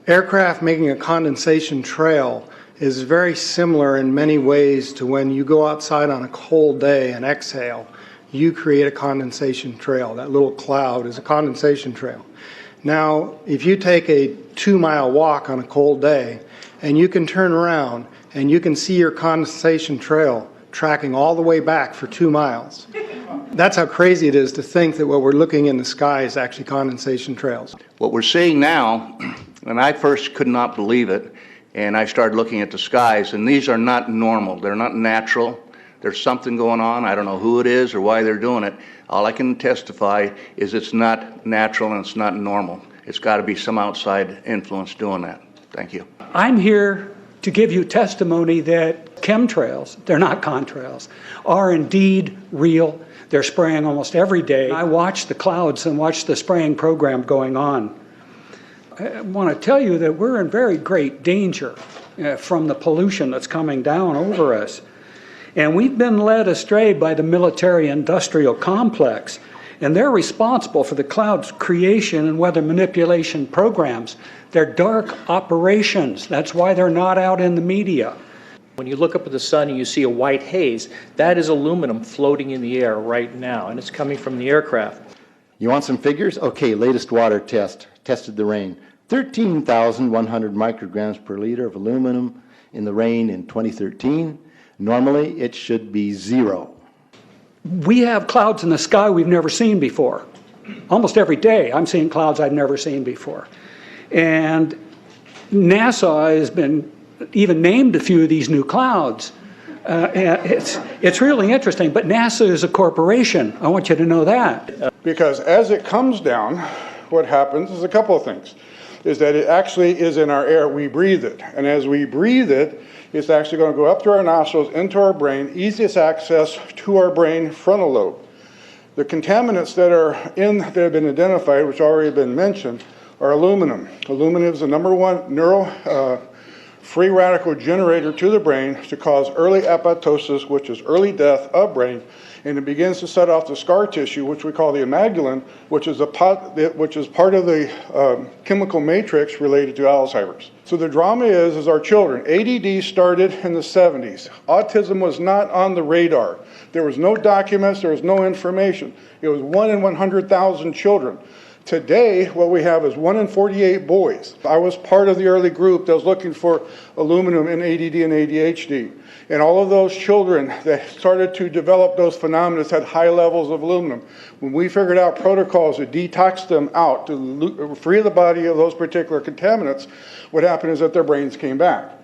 Aircraft making a condensation trail is very similar in many ways to when you go outside on a cold day and exhale. You create a condensation trail. That little cloud is a condensation trail. Now, if you take a 2-mile walk on a cold day and you can turn around and you can see your condensation trail tracking all the way back for 2 miles. That's how crazy it is to think that what we're looking in the sky is actually condensation trails. What we're seeing now, and I first could not believe it, and I started looking at the skies, and these are not normal. They're not natural. There's something going on. I don't know who it is or why they're doing it. All I can testify is it's not natural and it's not normal. It's got to be some outside influence doing that. Thank you. I'm here to give you testimony that chemtrails, they're not contrails, are indeed real. They're spraying almost every day. I watch the clouds and watch the spraying program going on. I want to tell you that we're in very great danger from the pollution that's coming down over us. And we've been led astray by the military-industrial complex, and they're responsible for the cloud's creation and weather manipulation programs. They're dark operations. That's why they're not out in the media. When you look up at the sun and you see a white haze, that is aluminum floating in the air right now, and it's coming from the aircraft. You want some figures? Okay, latest water test. Tested the rain. 13,100 micrograms per liter of aluminum in the rain in 2013. Normally, it should be 0. We have clouds in the sky we've never seen before. Almost every day, I'm seeing clouds I've never seen before. And NASA has been even named a few of these new clouds. It's really interesting, but NASA is a corporation. I want you to know that. Because as it comes down, what happens is a couple of things. Is that it actually is in our air, we breathe it. And as we breathe it, it's actually going to go up through our nostrils, into our brain, easiest access to our brain frontal lobe. The contaminants that have been identified, which already have been mentioned, are aluminum. Aluminum is the #1 free radical generator to the brain to cause early apoptosis, which is early death of brain, and it begins to set off the scar tissue, which we call the amygdalin, which is part of the chemical matrix related to Alzheimer's. So the drama is our children. ADD started in the 70s. Autism was not on the radar. There was no documents, there was no information. It was 1 in 100,000 children. Today, what we have is 1 in 48 boys. I was part of the early group that was looking for aluminum in ADD and ADHD. And all of those children that started to develop those phenomena had high levels of aluminum. When we figured out protocols to detox them out, to free the body of those particular contaminants, what happened is that their brains came back.